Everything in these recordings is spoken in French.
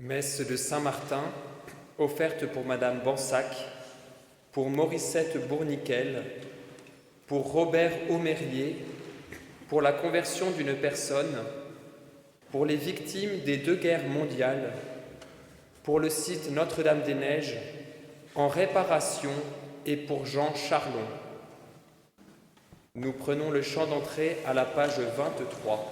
Messe de Saint-Martin, offerte pour Madame Bansac, pour Morissette Bourniquel, pour Robert Aumérier, pour la conversion d'une personne, pour les victimes des 2 guerres mondiales, pour le site Notre-Dame-des-Neiges, en réparation et pour Jean Charlon. Nous prenons le chant d'entrée à la page 23.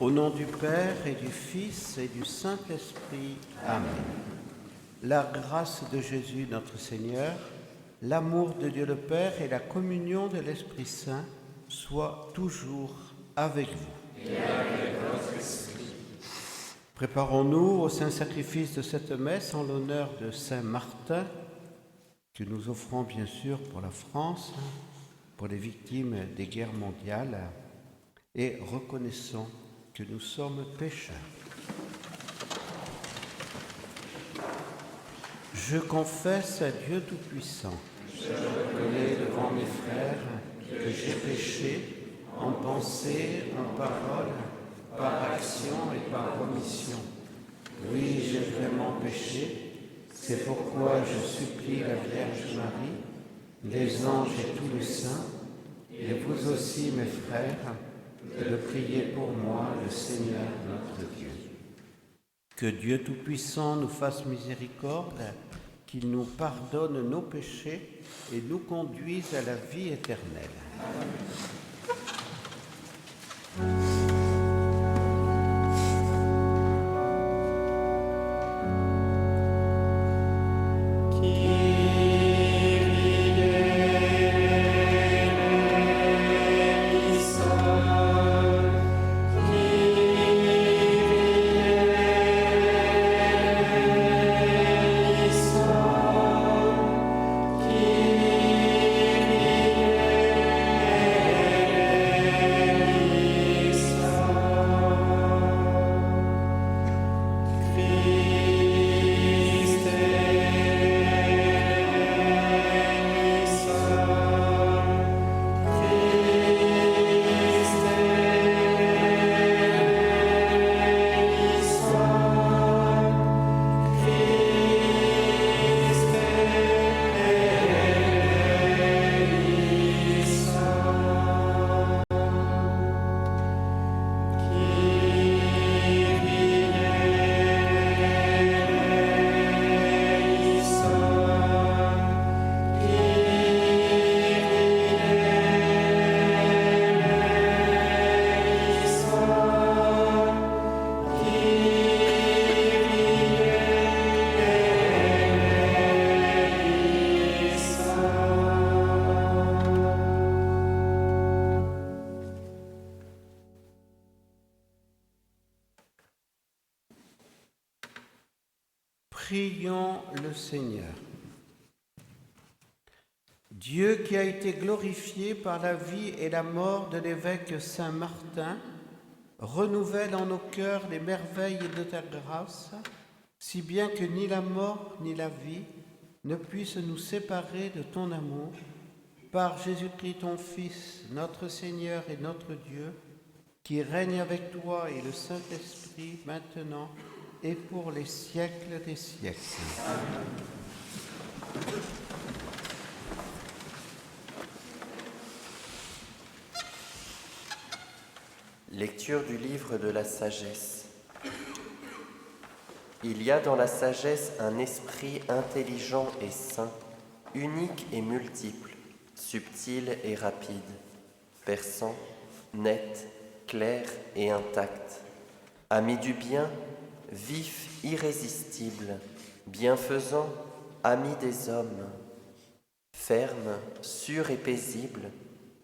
Au nom du Père et du Fils et du Saint-Esprit. Amen. La grâce de Jésus notre Seigneur, l'amour de Dieu le Père et la communion de l'Esprit Saint soient toujours avec vous. Et avec votre esprit. Préparons-nous au saint sacrifice de cette messe en l'honneur de Saint Martin, que nous offrons bien sûr pour la France, pour les victimes des guerres mondiales, et reconnaissons que nous sommes pécheurs. Je confesse à Dieu Tout-Puissant. Je reconnais devant mes frères que j'ai péché en pensée, en parole, par action et par omission. Oui, j'ai vraiment péché. C'est pourquoi je supplie la Vierge Marie, les anges et tous les saints, et vous aussi, mes frères, de prier pour moi, le Seigneur notre Dieu. Que Dieu Tout-Puissant nous fasse miséricorde, qu'il nous pardonne nos péchés et nous conduise à la vie éternelle. Prions le Seigneur. Dieu qui a été glorifié par la vie et la mort de l'évêque Saint Martin, renouvelle en nos cœurs les merveilles de ta grâce, si bien que ni la mort ni la vie ne puissent nous séparer de ton amour, par Jésus-Christ ton Fils, notre Seigneur et notre Dieu, qui règne avec toi et le Saint-Esprit maintenant et pour les siècles des siècles. Lecture du livre de la sagesse. Il y a dans la sagesse un esprit intelligent et saint, unique et multiple, subtil et rapide, perçant, net, clair et intact, ami du bien, vif, irrésistible, bienfaisant, ami des hommes, ferme, sûr et paisible,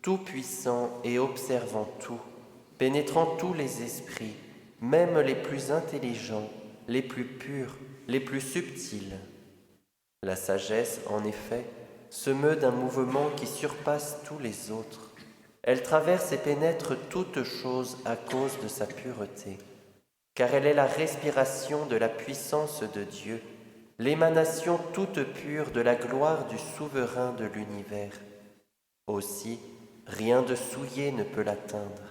tout-puissant et observant tout, pénétrant tous les esprits, même les plus intelligents, les plus purs, les plus subtils. La sagesse, en effet, se meut d'un mouvement qui surpasse tous les autres. Elle traverse et pénètre toutes choses à cause de sa pureté, car elle est la respiration de la puissance de Dieu, l'émanation toute pure de la gloire du souverain de l'univers. Aussi, rien de souillé ne peut l'atteindre.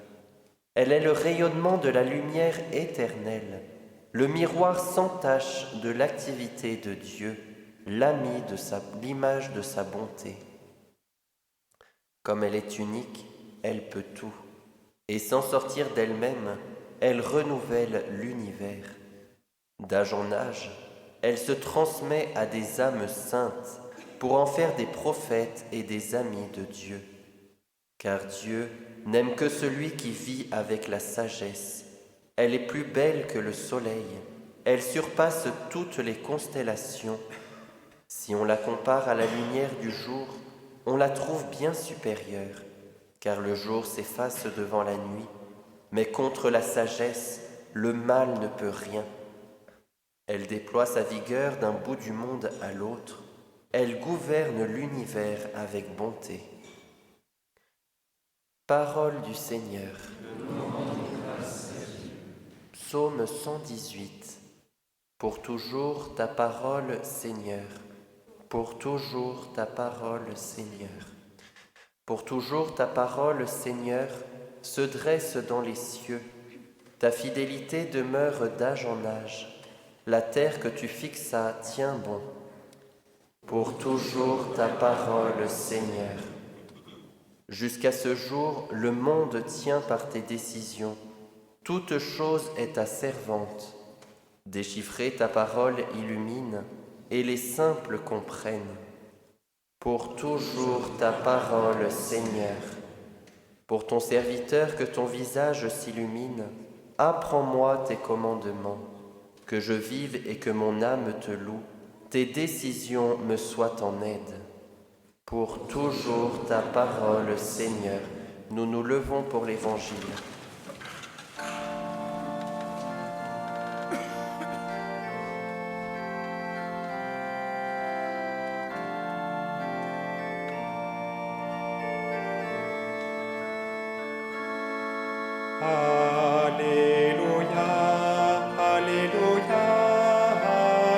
Elle est le rayonnement de la lumière éternelle, le miroir sans tache de l'activité de Dieu, l'image de sa bonté. Comme elle est unique, elle peut tout, et sans sortir d'elle-même, elle renouvelle l'univers. D'âge en âge, elle se transmet à des âmes saintes pour en faire des prophètes et des amis de Dieu. Car Dieu n'aime que celui qui vit avec la sagesse. Elle est plus belle que le soleil, elle surpasse toutes les constellations. Si on la compare à la lumière du jour, on la trouve bien supérieure, car le jour s'efface devant la nuit, mais contre la sagesse, le mal ne peut rien. Elle déploie sa vigueur d'un bout du monde à l'autre, elle gouverne l'univers avec bonté. Parole du Seigneur. Psaume 118. Pour toujours ta parole, Seigneur. Pour toujours ta parole, Seigneur. Pour toujours ta parole, Seigneur, se dresse dans les cieux. Ta fidélité demeure d'âge en âge. La terre que tu fixas tient bon. Pour toujours ta parole, Seigneur. Jusqu'à ce jour, le monde tient par tes décisions. Toute chose est ta servante. Déchiffrer ta parole illumine, et les simples comprennent. Pour toujours ta parole, Seigneur. Pour ton serviteur que ton visage s'illumine, apprends-moi tes commandements, que je vive et que mon âme te loue, tes décisions me soient en aide. Pour toujours ta parole, Seigneur. Nous nous levons pour l'Évangile. Alléluia, Alléluia,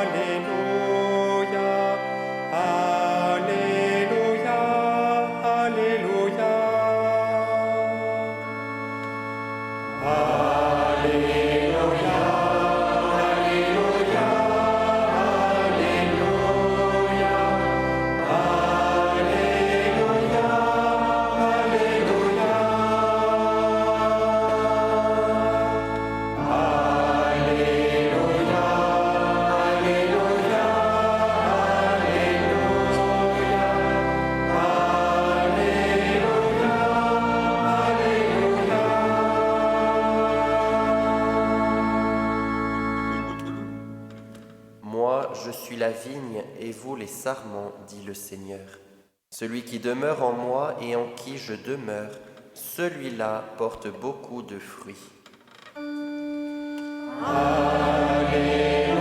Alléluia, Alléluia, Alléluia. Alléluia, Alléluia, Alléluia, Alléluia, Moi, je suis la vigne et vous les sarments, dit le Seigneur. Celui qui demeure en moi et en qui je demeure, celui-là porte beaucoup de fruits. Alléluia,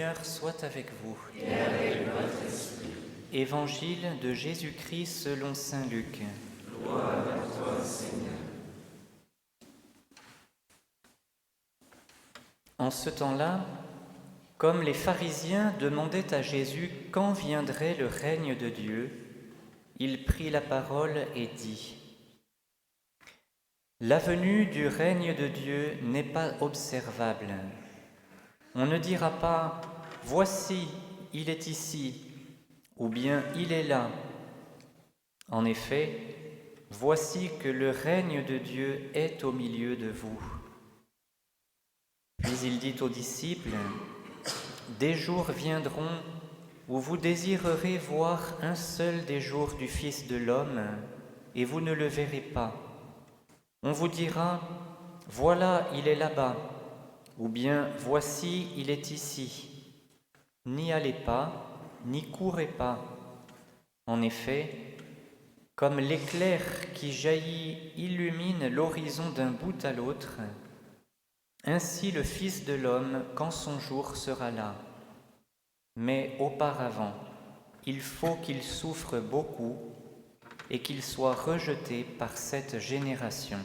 Seigneur soit avec vous. Et avec votre esprit. Évangile de Jésus-Christ selon saint Luc. Gloire à toi, Seigneur. En ce temps-là, comme les pharisiens demandaient à Jésus quand viendrait le règne de Dieu, il prit la parole et dit : « La venue du règne de Dieu n'est pas observable. On ne dira pas « Voici, il est ici » ou bien « Il est là ». En effet, voici que le règne de Dieu est au milieu de vous. Puis il dit aux disciples : « Des jours viendront où vous désirerez voir un seul des jours du Fils de l'homme, et vous ne le verrez pas. On vous dira : Voilà, il est là-bas, ou bien Voici, il est ici. N'y allez pas, n'y courez pas. En effet, comme l'éclair qui jaillit illumine l'horizon d'un bout à l'autre, ainsi le Fils de l'homme quand son jour sera là. Mais auparavant, il faut qu'il souffre beaucoup et qu'il soit rejeté par cette génération. »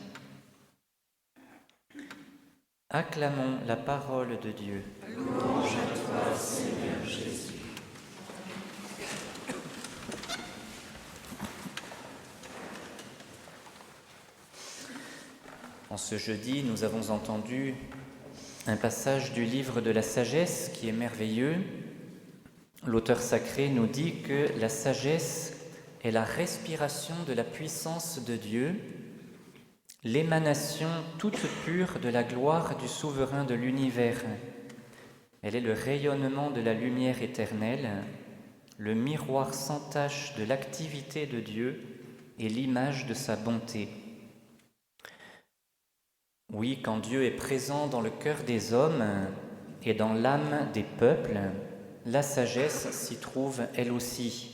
Acclamons la parole de Dieu. Louange à toi, Seigneur Jésus. En ce jeudi, nous avons entendu un passage du livre de la sagesse qui est merveilleux. L'auteur sacré nous dit que la sagesse est la respiration de la puissance de Dieu, l'émanation toute pure de la gloire du souverain de l'univers. Elle est le rayonnement de la lumière éternelle, le miroir sans tache de l'activité de Dieu et l'image de sa bonté. Oui, quand Dieu est présent dans le cœur des hommes et dans l'âme des peuples, la sagesse s'y trouve elle aussi.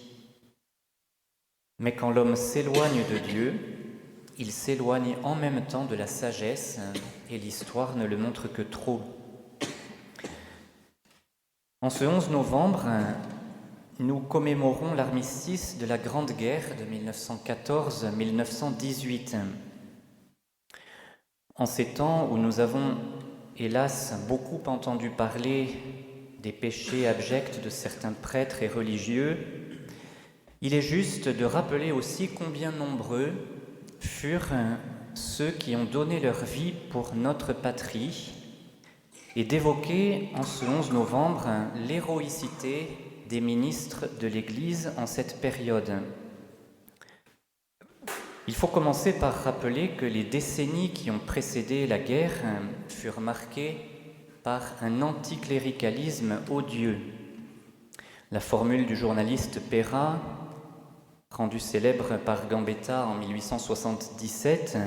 Mais quand l'homme s'éloigne de Dieu, il s'éloigne en même temps de la sagesse, et l'histoire ne le montre que trop. En ce 11 novembre, nous commémorons l'armistice de la Grande Guerre de 1914-1918. En ces temps où nous avons, hélas, beaucoup entendu parler des péchés abjects de certains prêtres et religieux, il est juste de rappeler aussi combien nombreux furent ceux qui ont donné leur vie pour notre patrie et d'évoquer en ce 11 novembre l'héroïcité des ministres de l'Église en cette période. Il faut commencer par rappeler que les décennies qui ont précédé la guerre furent marquées par un anticléricalisme odieux. La formule du journaliste Perra, rendue célèbre par Gambetta en 1877,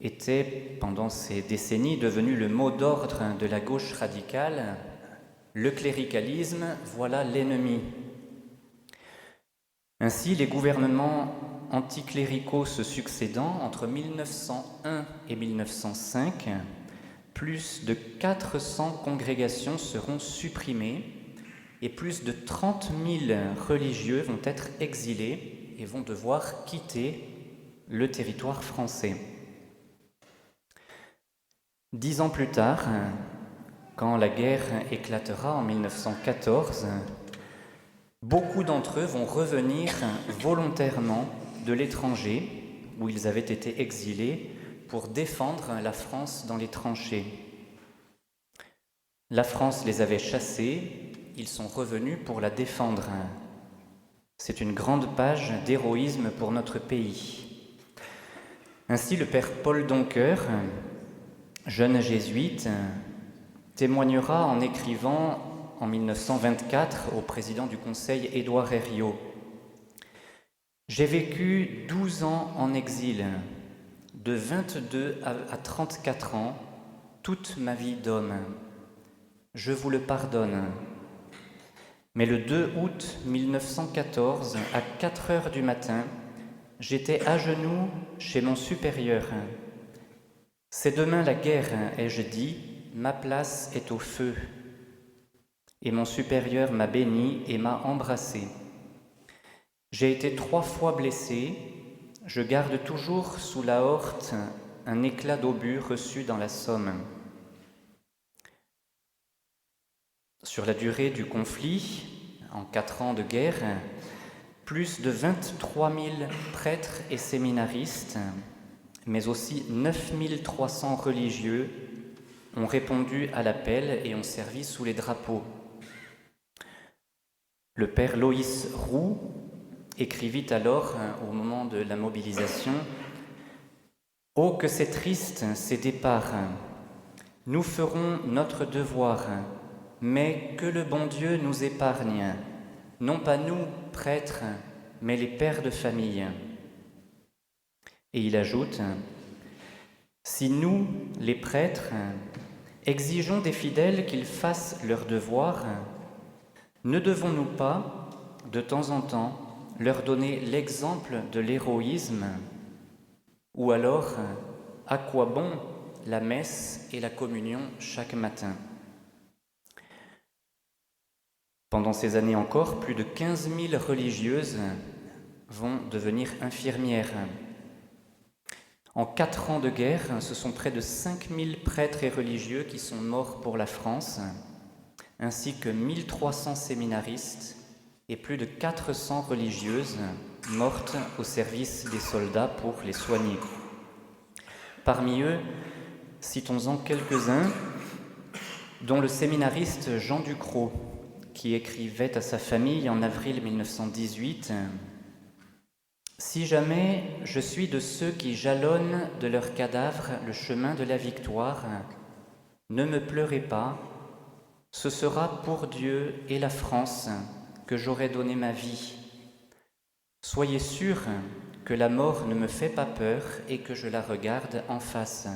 était, pendant ces décennies, devenu le mot d'ordre de la gauche radicale. Le cléricalisme, voilà l'ennemi. Ainsi, les gouvernements anticléricaux se succédant entre 1901 et 1905, plus de 400 congrégations seront supprimées et plus de 30 000 religieux vont être exilés et vont devoir quitter le territoire français. 10 ans plus tard, quand la guerre éclatera en 1914, beaucoup d'entre eux vont revenir volontairement de l'étranger, où ils avaient été exilés, pour défendre la France dans les tranchées. La France les avait chassés, ils sont revenus pour la défendre. C'est une grande page d'héroïsme pour notre pays. Ainsi, le père Paul Doncker, jeune jésuite, témoignera en écrivant en 1924 au président du Conseil Édouard Herriot : « J'ai vécu 12 ans en exil, de 22 à 34 ans, toute ma vie d'homme. Je vous le pardonne. Mais le 2 août 1914, à 4 heures du matin, j'étais à genoux chez mon supérieur. C'est demain la guerre, ai-je dit, ma place est au feu. et mon supérieur m'a béni et m'a embrassé. J'ai été 3 fois blessé, je garde toujours sous la horte un éclat d'obus reçu dans la Somme. Sur la durée du conflit, en 4 ans de guerre, plus de 23 000 prêtres et séminaristes, mais aussi 9 300 religieux ont répondu à l'appel et ont servi sous les drapeaux. Le père Loïs Roux écrivit alors, au moment de la mobilisation, « Oh, que c'est triste ces départs! Nous ferons notre devoir, mais que le bon Dieu nous épargne, non pas nous, prêtres, mais les pères de famille. » Et il ajoute, « Si nous, les prêtres, exigeons des fidèles qu'ils fassent leur devoir, ne devons-nous pas, de temps en temps, leur donner l'exemple de l'héroïsme? Ou alors, à quoi bon la messe et la communion chaque matin ?» Pendant ces années encore, plus de 15 000 religieuses vont devenir infirmières. En 4 ans de guerre, ce sont près de 5 000 prêtres et religieux qui sont morts pour la France, ainsi que 1 300 séminaristes et plus de 400 religieuses mortes au service des soldats pour les soigner. Parmi eux, citons-en quelques-uns, dont le séminariste Jean Ducrot, qui écrivait à sa famille en avril 1918 « Si jamais je suis de ceux qui jalonnent de leurs cadavres le chemin de la victoire, ne me pleurez pas, ce sera pour Dieu et la France que j'aurai donné ma vie. Soyez sûrs que la mort ne me fait pas peur et que je la regarde en face.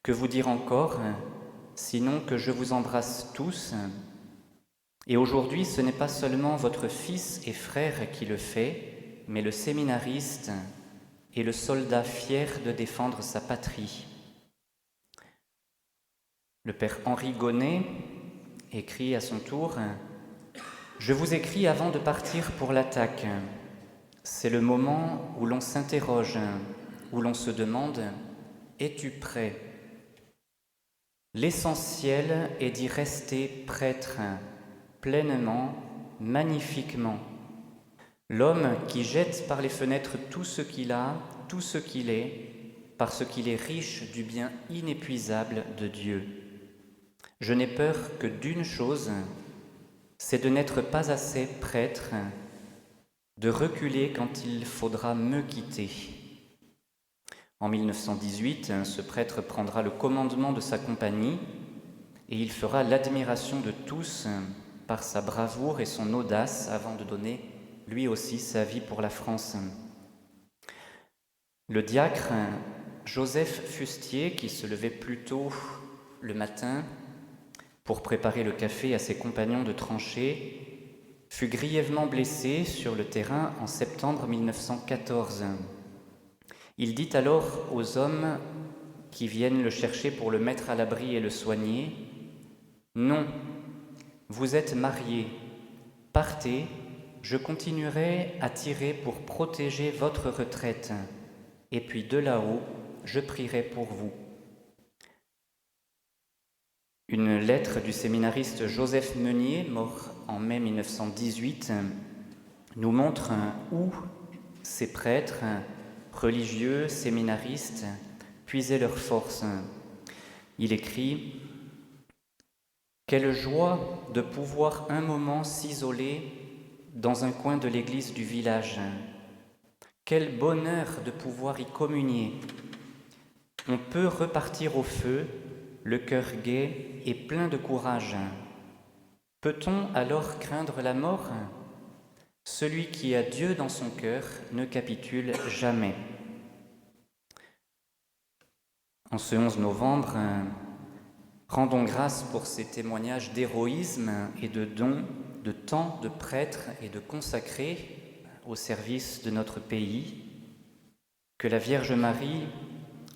Que vous dire encore, sinon que je vous embrasse tous. Et aujourd'hui, ce n'est pas seulement votre fils et frère qui le fait, mais le séminariste et le soldat fier de défendre sa patrie. » Le père Henri Gonnet écrit à son tour « Je vous écris avant de partir pour l'attaque. C'est le moment où l'on s'interroge, où l'on se demande « Es-tu prêt ?» L'essentiel est d'y rester prêtre, pleinement, magnifiquement. L'homme qui jette par les fenêtres tout ce qu'il a, tout ce qu'il est, parce qu'il est riche du bien inépuisable de Dieu. Je n'ai peur que d'une chose, c'est de n'être pas assez prêtre, de reculer quand il faudra me quitter. En 1918, ce prêtre prendra le commandement de sa compagnie et il fera l'admiration de tous par sa bravoure et son audace avant de donner lui aussi sa vie pour la France. Le diacre Joseph Fustier, qui se levait plus tôt le matin pour préparer le café à ses compagnons de tranchée, fut grièvement blessé sur le terrain en septembre 1914. Il dit alors aux hommes qui viennent le chercher pour le mettre à l'abri et le soigner, « Non, vous êtes mariés, partez, je continuerai à tirer pour protéger votre retraite, et puis de là-haut, je prierai pour vous. » Une lettre du séminariste Joseph Meunier, mort en mai 1918, nous montre où ces prêtres, religieux, séminaristes, puisaient leur force. Il écrit « Quelle joie de pouvoir un moment s'isoler dans un coin de l'église du village. Quel bonheur de pouvoir y communier. On peut repartir au feu, le cœur gai et plein de courage. Peut-on alors craindre la mort ? Celui qui a Dieu dans son cœur ne capitule jamais. » En ce 11 novembre, rendons grâce pour ces témoignages d'héroïsme et de dons de tant de prêtres et de consacrés au service de notre pays. Que la Vierge Marie,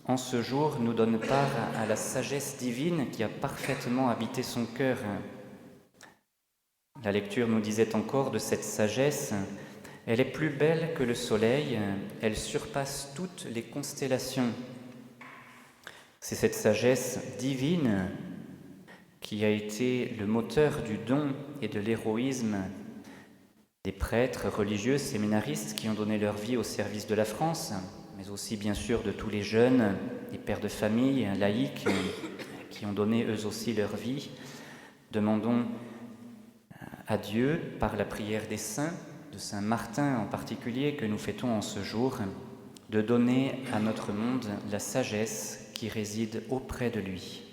en ce jour, nous donne part à la sagesse divine qui a parfaitement habité son cœur La lecture nous disait encore de cette sagesse: elle est plus belle que le soleil, elle surpasse toutes les constellations. C'est cette sagesse divine qui a été le moteur du don et de l'héroïsme des prêtres, religieux, séminaristes qui ont donné leur vie au service de la France, mais aussi bien sûr de tous les jeunes, les pères de famille, laïcs, qui ont donné eux aussi leur vie. Demandons à Dieu, par la prière des saints, de Saint Martin en particulier, que nous fêtons en ce jour, de donner à notre monde la sagesse qui réside auprès de lui.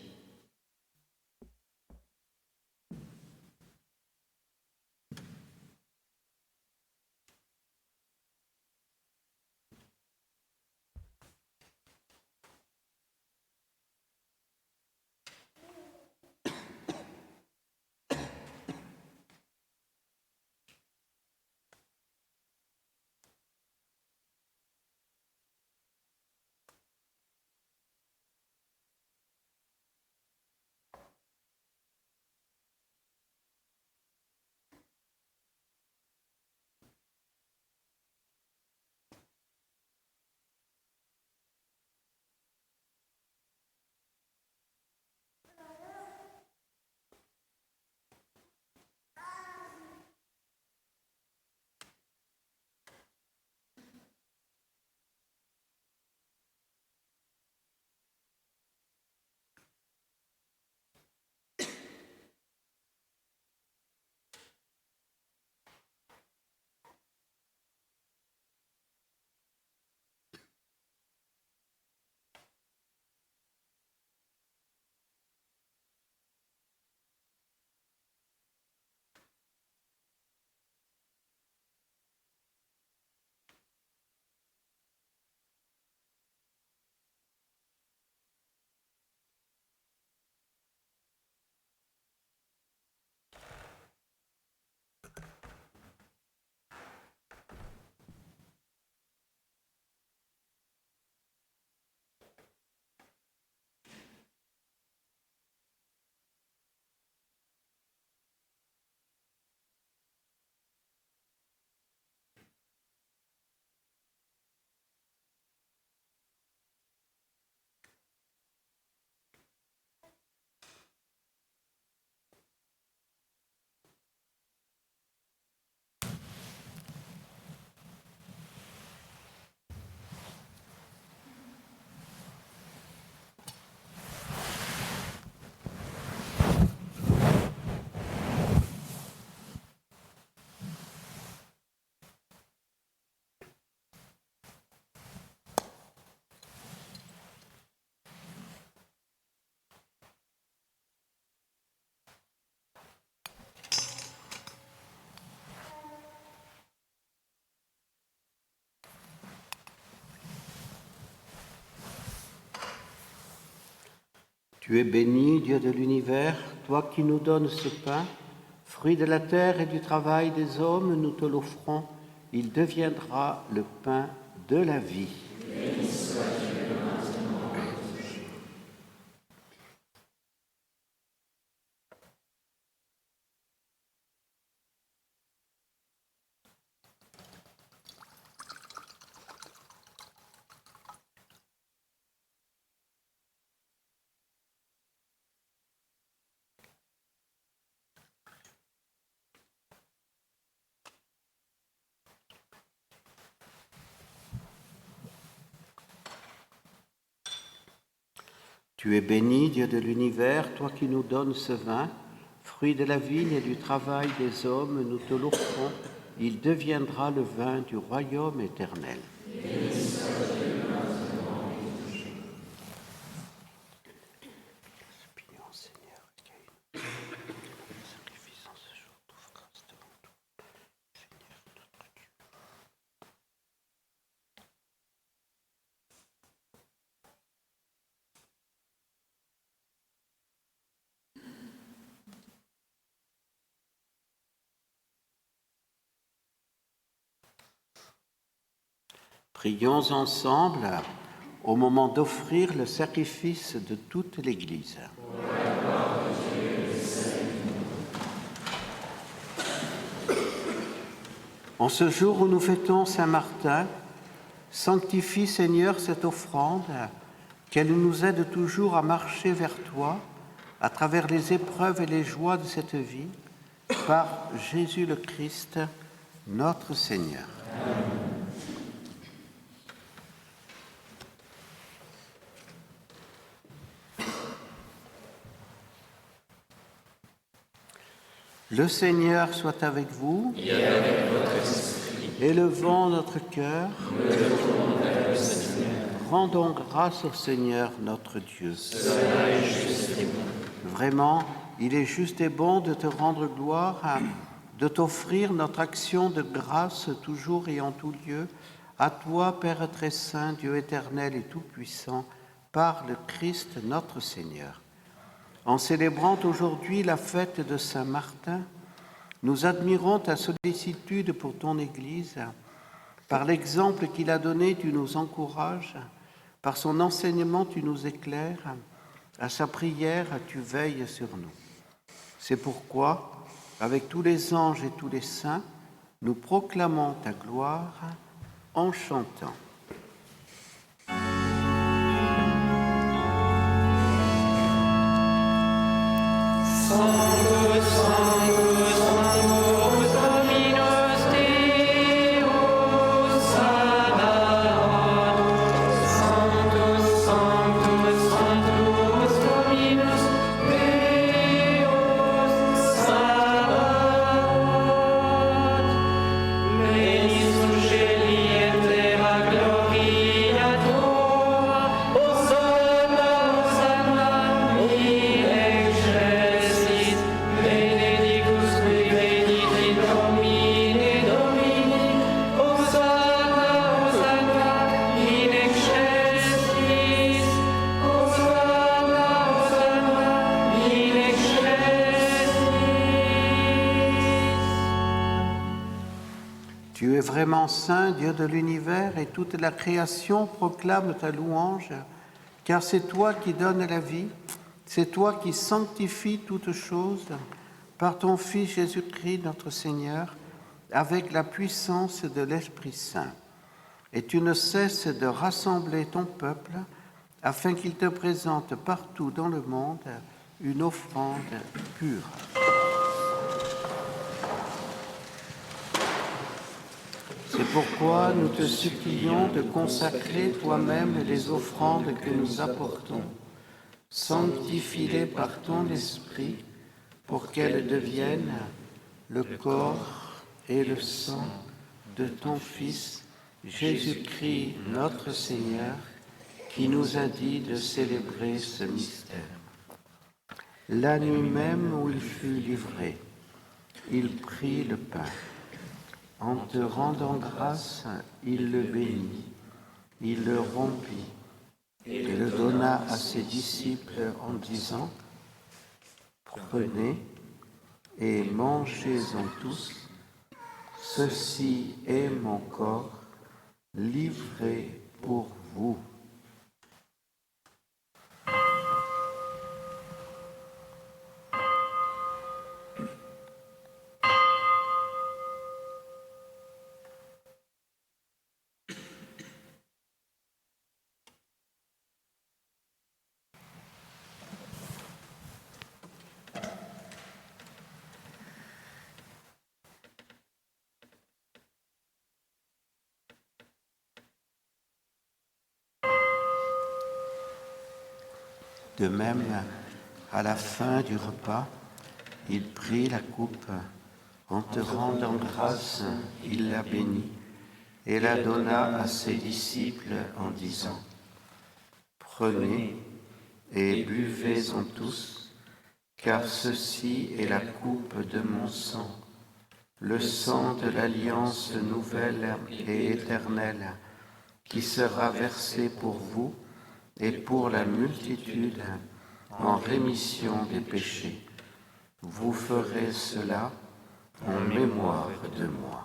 Tu es béni, Dieu de l'univers, toi qui nous donnes ce pain, fruit de la terre et du travail des hommes, nous te l'offrons, il deviendra le pain de la vie. Béni sois-tu maintenant. Tu es béni, Dieu de l'univers, toi qui nous donnes ce vin, fruit de la vigne et du travail des hommes, nous te l'offrons, il deviendra le vin du royaume éternel. Béni soit Dieu maintenant. Seigneur, sacrifice en ce jour, trouve grâce devant toi, Seigneur notre Dieu. Prions ensemble au moment d'offrir le sacrifice de toute l'Église. En ce jour où nous fêtons Saint Martin, sanctifie Seigneur cette offrande, qu'elle nous aide toujours à marcher vers toi à travers les épreuves et les joies de cette vie, par Jésus le Christ, notre Seigneur. Amen. Le Seigneur soit avec vous et avec votre esprit. Élevons notre cœur. Nous élevons vers le Seigneur. Rendons grâce au Seigneur notre Dieu. Cela est juste et bon. Vraiment, il est juste et bon de te rendre gloire, de t'offrir notre action de grâce toujours et en tout lieu, à toi, Père très saint, Dieu éternel et tout-puissant, par le Christ notre Seigneur. En célébrant aujourd'hui la fête de Saint Martin, nous admirons ta sollicitude pour ton Église. Par l'exemple qu'il a donné, tu nous encourages. Par son enseignement, tu nous éclaires. À sa prière, tu veilles sur nous. C'est pourquoi, avec tous les anges et tous les saints, nous proclamons ta gloire en chantant. Sanctus, Sanctus, Sanctus, Dominus Deus Sabaoth. Sanctus, Sanctus, Sanctus, Dominus Deus Sabaoth. Veni sugeli et terra gloria tua, Hosanna, Hosanna, in excelsis, benedictus qui venit in nomine Domini, Hosanna, Hosanna, in excelsis, Hosanna, Hosanna, in excelsis. Tu es vraiment saint, Dieu de l'univers, et toute la création proclame ta louange, car c'est toi qui donnes la vie, c'est toi qui sanctifies toutes choses par ton Fils Jésus-Christ notre Seigneur, avec la puissance de l'Esprit Saint. Et tu ne cesses de rassembler ton peuple afin qu'il te présente partout dans le monde une offrande pure. C'est pourquoi nous te supplions de consacrer toi-même les offrandes que nous apportons. Sanctifie-les par ton esprit pour qu'elles deviennent le corps et le sang de ton Fils, Jésus-Christ notre Seigneur, qui nous a dit de célébrer ce mystère. La nuit même où il fut livré, il prit le pain. En te rendant grâce, il le bénit, il le rompit et le donna à ses disciples en disant : « Prenez et mangez-en tous, ceci est mon corps livré pour vous. » De même, à la fin du repas, il prit la coupe. En te rendant grâce, il la bénit et la donna à ses disciples en disant : « Prenez et buvez-en tous, car ceci est la coupe de mon sang, le sang de l'alliance nouvelle et éternelle, qui sera versé pour vous et pour la multitude en rémission des péchés. Vous ferez cela en mémoire de moi. »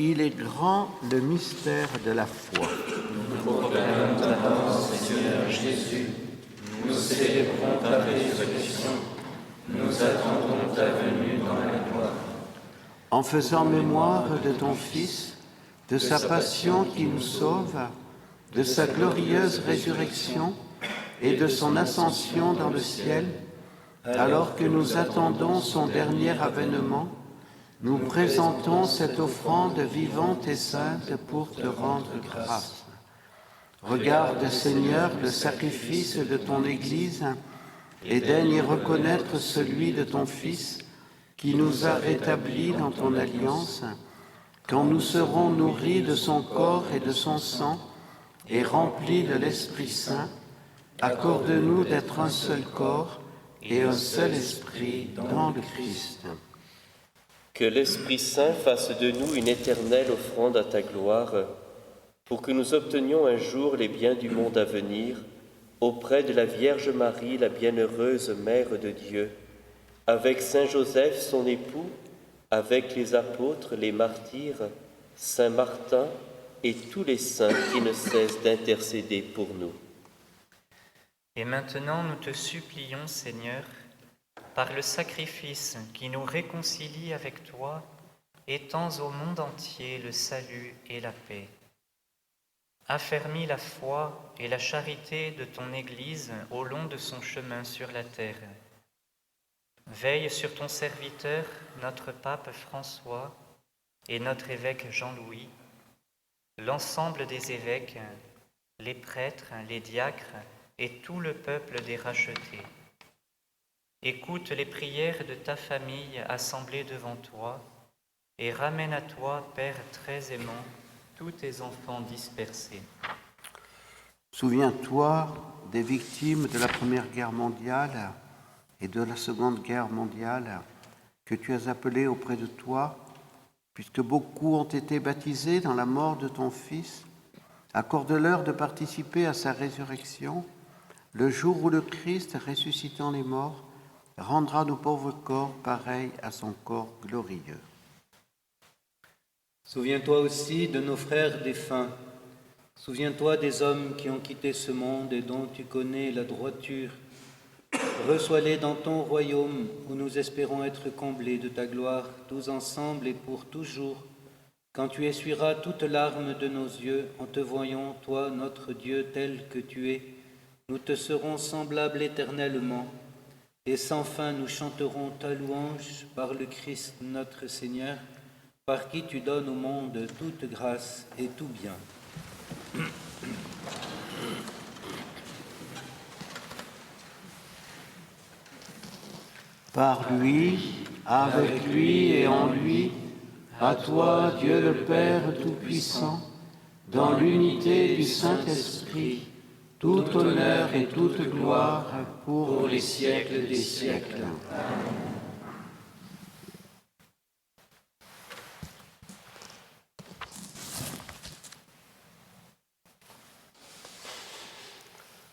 Il est grand le mystère de la foi. Nous proclamons ta mort, Seigneur Jésus. Nous célébrons ta résurrection. Nous attendons ta venue dans la gloire. En faisant mémoire de ton Fils, de sa passion qui nous sauve, de sa glorieuse résurrection et de son ascension dans le ciel, alors que nous attendons son dernier avènement, nous présentons cette offrande vivante et sainte pour te rendre grâce. Regarde, Seigneur, le sacrifice de ton Église et daigne y reconnaître celui de ton Fils qui nous a rétablis dans ton alliance, quand nous serons nourris de son corps et de son sang et remplis de l'Esprit Saint. Accorde-nous d'être un seul corps et un seul esprit dans le Christ. Que l'Esprit Saint fasse de nous une éternelle offrande à ta gloire, pour que nous obtenions un jour les biens du monde à venir, auprès de la Vierge Marie, la bienheureuse Mère de Dieu, avec Saint Joseph, son époux, avec les apôtres, les martyrs, Saint Martin et tous les saints qui ne cessent d'intercéder pour nous. Et maintenant, nous te supplions, Seigneur, par le sacrifice qui nous réconcilie avec toi, étends au monde entier le salut et la paix. Affermis la foi et la charité de ton Église au long de son chemin sur la terre. Veille sur ton serviteur, notre pape François, et notre évêque Jean-Louis, l'ensemble des évêques, les prêtres, les diacres et tout le peuple des rachetés. Écoute les prières de ta famille assemblée devant toi et ramène à toi, Père très aimant, tous tes enfants dispersés. Souviens-toi des victimes de la Première Guerre mondiale et de la Seconde Guerre mondiale que tu as appelées auprès de toi, puisque beaucoup ont été baptisés dans la mort de ton Fils. Accorde-leur de participer à sa résurrection, le jour où le Christ, ressuscitant les morts, rendra nos pauvres corps pareils à son corps glorieux. Souviens-toi aussi de nos frères défunts. Souviens-toi des hommes qui ont quitté ce monde et dont tu connais la droiture. Reçois-les dans ton royaume où nous espérons être comblés de ta gloire, tous ensemble et pour toujours, quand tu essuieras toute larme de nos yeux en te voyant, toi, notre Dieu, tel que tu es. Nous te serons semblables éternellement, et sans fin nous chanterons ta louange par le Christ notre Seigneur, par qui tu donnes au monde toute grâce et tout bien. Par lui, avec lui et en lui, à toi, Dieu le Père Tout-Puissant, dans l'unité du Saint-Esprit, tout honneur et toute gloire pour les siècles des siècles.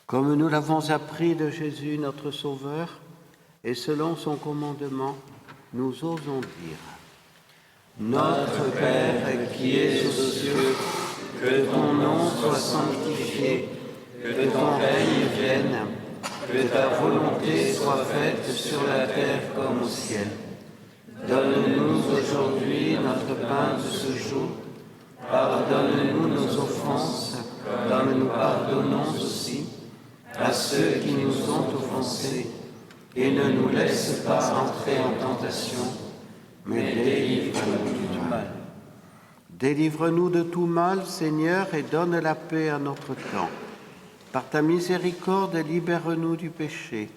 Comme nous l'avons appris de Jésus, notre Sauveur, et selon son commandement, nous osons dire : Notre Père qui es aux cieux, que ton nom soit sanctifié, que ton règne vienne, que ta volonté soit faite sur la terre comme au ciel. Donne-nous aujourd'hui notre pain de ce jour. Pardonne-nous nos offenses, comme nous pardonnons aussi à ceux qui nous ont offensés, et ne nous laisse pas entrer en tentation, mais délivre-nous du mal. Délivre-nous de tout mal, Seigneur, et donne la paix à notre temps. Par ta miséricorde, libère-nous du péché.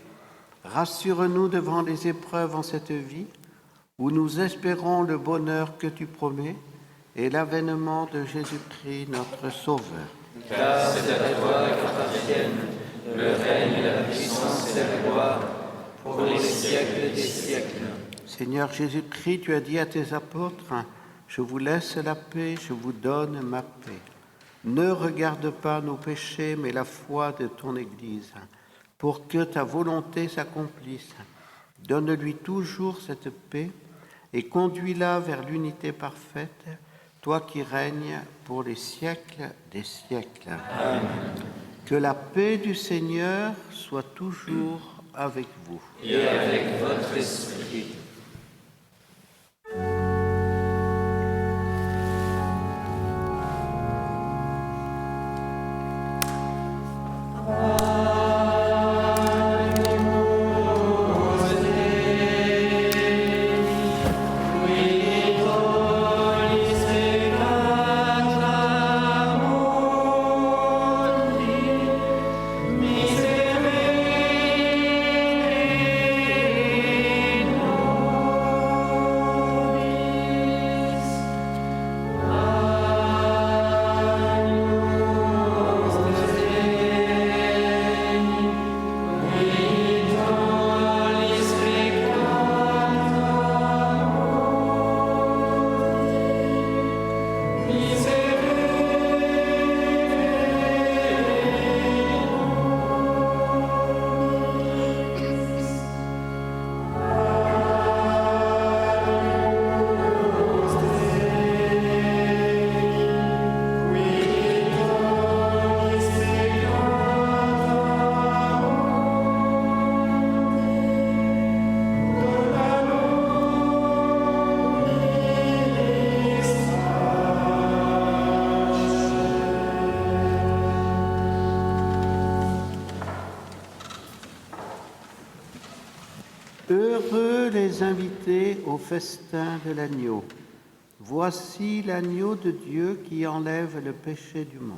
Rassure-nous devant les épreuves en cette vie, où nous espérons le bonheur que tu promets et l'avènement de Jésus-Christ, notre Sauveur. Car c'est à toi qu'appartiennent le règne, la puissance et la gloire, pour les siècles des siècles. Seigneur Jésus-Christ, tu as dit à tes apôtres : Je vous laisse la paix, je vous donne ma paix. Ne regarde pas nos péchés, mais la foi de ton Église, pour que ta volonté s'accomplisse. Donne-lui toujours cette paix et conduis-la vers l'unité parfaite, toi qui règnes pour les siècles des siècles. Amen. Que la paix du Seigneur soit toujours avec vous. Et avec votre esprit. Heureux les invités au festin de l'agneau. Voici l'agneau de Dieu qui enlève le péché du monde.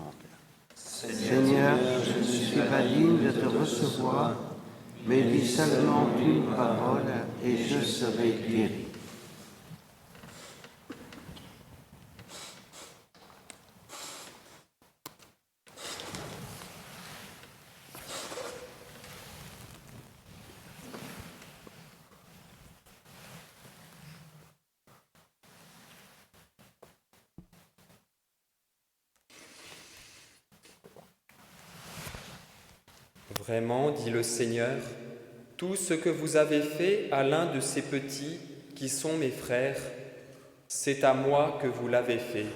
Seigneur, je ne suis pas digne de te recevoir, mais dis seulement une parole et je serai guéri. Vraiment, dit le Seigneur, tout ce que vous avez fait à l'un de ces petits qui sont mes frères, c'est à moi que vous l'avez fait.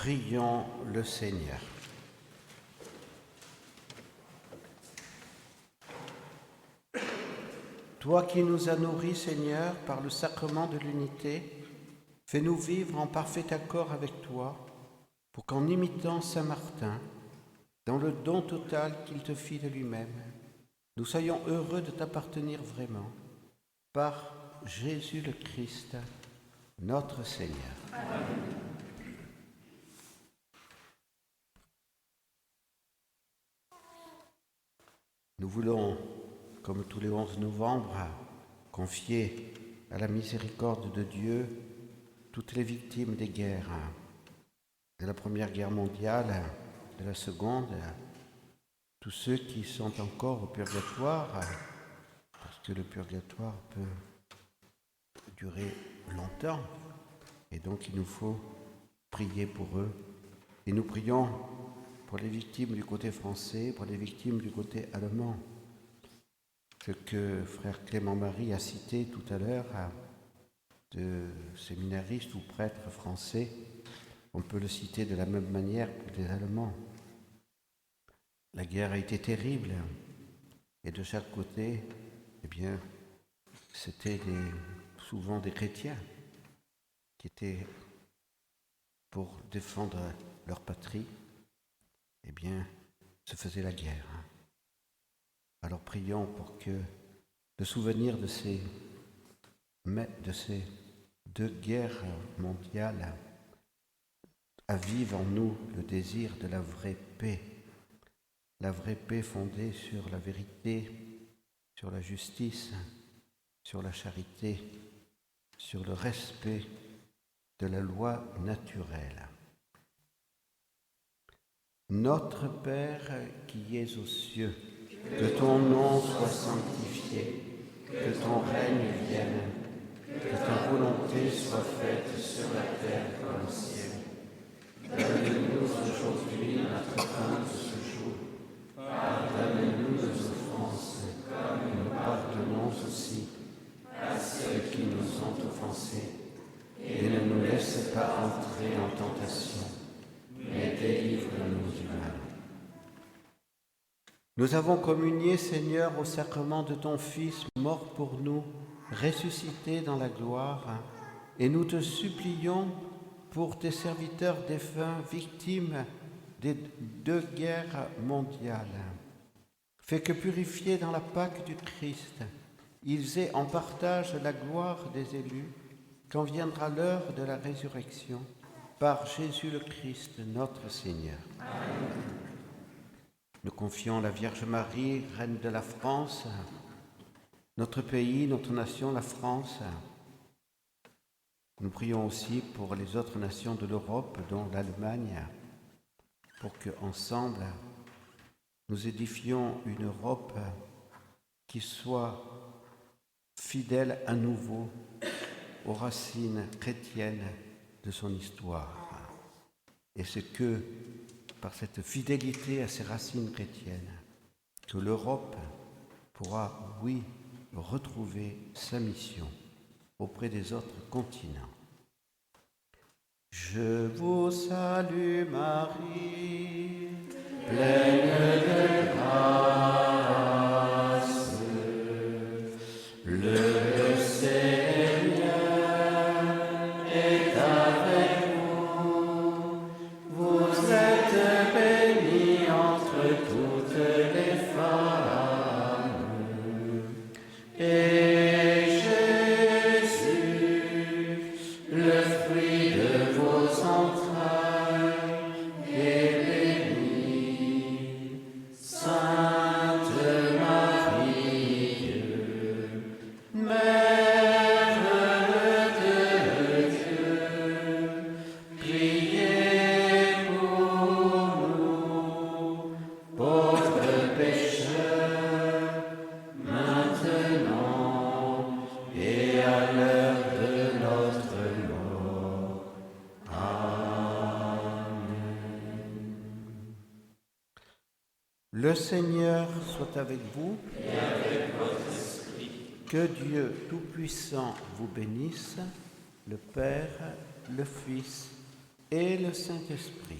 Prions le Seigneur. Toi qui nous as nourris, Seigneur, par le sacrement de l'unité, fais-nous vivre en parfait accord avec toi, pour qu'en imitant Saint Martin, dans le don total qu'il te fit de lui-même, nous soyons heureux de t'appartenir vraiment, par Jésus le Christ, notre Seigneur. Amen. Nous voulons, comme tous les 11 novembre, confier à la miséricorde de Dieu toutes les victimes des guerres, de la Première Guerre mondiale, de la Seconde, tous ceux qui sont encore au purgatoire, parce que le purgatoire peut durer longtemps, et donc il nous faut prier pour eux. Et nous prions pour les victimes du côté français, pour les victimes du côté allemand. Ce que frère Clément Marie a cité tout à l'heure de séminaristes ou prêtres français, on peut le citer de la même manière pour les Allemands. La guerre a été terrible, et de chaque côté, eh bien, c'était souvent des chrétiens qui étaient pour défendre leur patrie, eh bien, se faisait la guerre. Alors prions pour que le souvenir de ces 2 guerres mondiales avive en nous le désir de la vraie paix fondée sur la vérité, sur la justice, sur la charité, sur le respect de la loi naturelle. Notre Père qui es aux cieux, que ton nom soit sanctifié, que ton règne vienne, que ta volonté soit faite sur la terre comme au ciel. Donne-nous aujourd'hui notre pain de ce jour. Pardonne-nous nos offenses, comme nous pardonnons aussi à ceux qui nous ont offensés. Et ne nous laisse pas entrer en tentation, mais délivre-nous du mal. Nous avons communié, Seigneur, au sacrement de ton Fils, mort pour nous, ressuscité dans la gloire, et nous te supplions pour tes serviteurs défunts, victimes des 2 guerres mondiales. Fais que, purifiés dans la Pâque du Christ, ils aient en partage la gloire des élus, quand viendra l'heure de la résurrection, par Jésus le Christ, notre Seigneur. Amen. Nous confions la Vierge Marie, Reine de la France, notre pays, notre nation, la France. Nous prions aussi pour les autres nations de l'Europe, dont l'Allemagne, pour qu'ensemble, nous édifions une Europe qui soit fidèle à nouveau aux racines chrétiennes de son histoire. Et c'est que par cette fidélité à ses racines chrétiennes que l'Europe pourra, oui, retrouver sa mission auprès des autres continents. Je vous salue Marie, pleine de grâce, le Seigneur est avec vous. Vous êtes bénie entre toutes les femmes, et Jésus, le fruit de vos entrailles, est béni. Sainte Marie, Mère de Dieu, priez pour nous, pauvres pécheurs, maintenant et à l'heure de notre mort. Amen. Le Seigneur soit avec vous. Et avec votre esprit. Que Dieu Tout-Puissant vous bénisse, le Père, le Fils et le Saint-Esprit.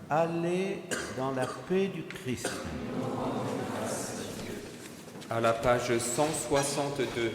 Allez dans la paix du Christ. À la page 162.